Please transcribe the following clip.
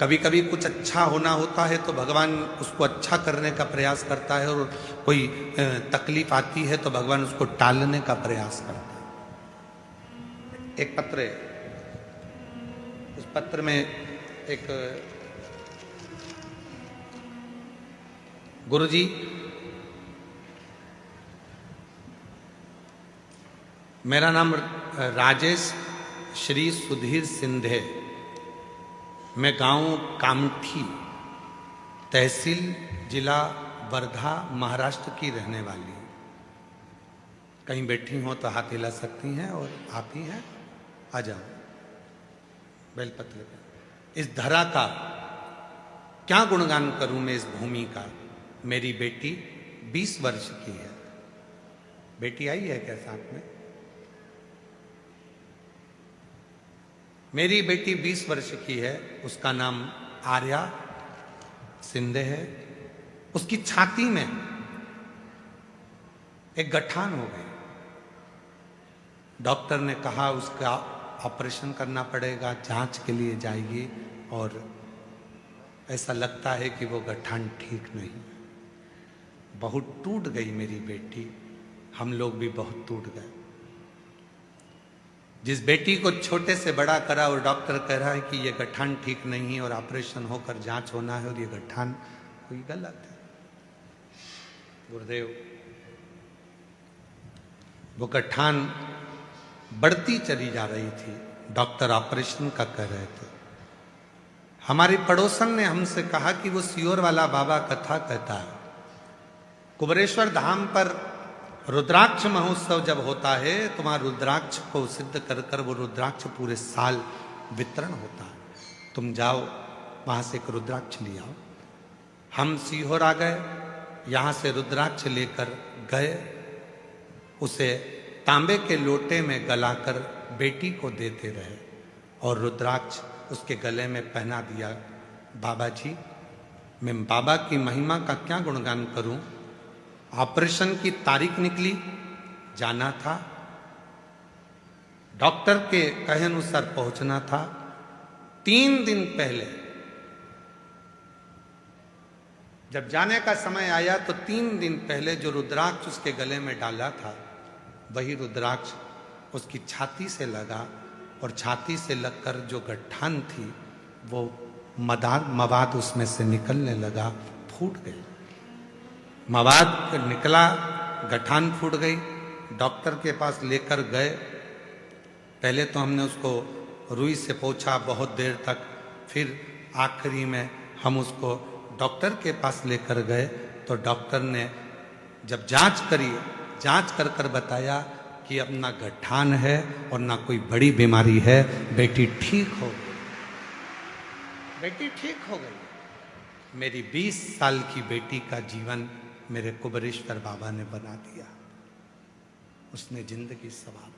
कभी कभी कुछ अच्छा होना होता है तो भगवान उसको अच्छा करने का प्रयास करता है, और कोई तकलीफ आती है तो भगवान उसको टालने का प्रयास करता है। एक पत्र है, उस पत्र में एक गुरुजी, मेरा नाम राजेश श्री सुधीर सिंधे, मैं गांव कामठी, तहसील जिला वर्धा, महाराष्ट्र की रहने वाली हूँ। कहीं बैठी हो तो हाथ हिला सकती हैं, और आप ही हैं, आ जाओ। बेलपत्र पे इस धरा का क्या गुणगान करूं मैं, इस भूमि का। मेरी बेटी 20 वर्ष की है। बेटी आई है क्या साथ में? मेरी बेटी 20 वर्ष की है, उसका नाम आर्या सिंधे है। उसकी छाती में एक गठान हो गई। डॉक्टर ने कहा उसका ऑपरेशन करना पड़ेगा, जांच के लिए जाएगी, और ऐसा लगता है कि वो गठान ठीक नहीं। बहुत टूट गई मेरी बेटी, हम लोग भी बहुत टूट गए। जिस बेटी को छोटे से बड़ा करा और डॉक्टर कह रहा है कि ये गठान ठीक नहीं है और ऑपरेशन होकर जांच होना है, और ये गठान कोई गलत है। गुरुदेव, वो गठान बढ़ती चली जा रही थी, डॉक्टर ऑपरेशन का कह रहे थे। हमारी पड़ोसन ने हमसे कहा कि वो सियोर वाला बाबा कथा कहता है, कुबरेश्वर धाम पर रुद्राक्ष महोत्सव जब होता है तो वहां रुद्राक्ष को सिद्ध कर कर वो रुद्राक्ष पूरे साल वितरण होता है। तुम जाओ वहां से एक रुद्राक्ष ले आओ। हम सीहोर आ गए, यहां से रुद्राक्ष लेकर गए, उसे तांबे के लोटे में गलाकर बेटी को देते रहे, और रुद्राक्ष उसके गले में पहना दिया। बाबा जी, मैं बाबा की महिमा का क्या गुणगान करूं। ऑपरेशन की तारीख निकली, जाना था, डॉक्टर के कहे अनुसार पहुंचना था। 3 दिन पहले जब जाने का समय आया तो 3 दिन पहले जो रुद्राक्ष उसके गले में डाला था, वही रुद्राक्ष उसकी छाती से लगा, और छाती से लगकर जो गठान थी वो मवाद उसमें से निकलने लगा, फूट गई। मवाद निकला, गठान फूट गई। डॉक्टर के पास लेकर गए। पहले तो हमने उसको रुई से पोंछा बहुत देर तक, फिर आखिरी में हम उसको डॉक्टर के पास लेकर गए तो डॉक्टर ने जब जांच करी, जांच कर कर बताया कि अब ना गठान है और ना कोई बड़ी बीमारी है, बेटी ठीक हो गई। बेटी ठीक हो गई। मेरी 20 साल की बेटी का जीवन मेरे कुबरेश्वर बाबा ने बना दिया। उसने जिंदगी सवार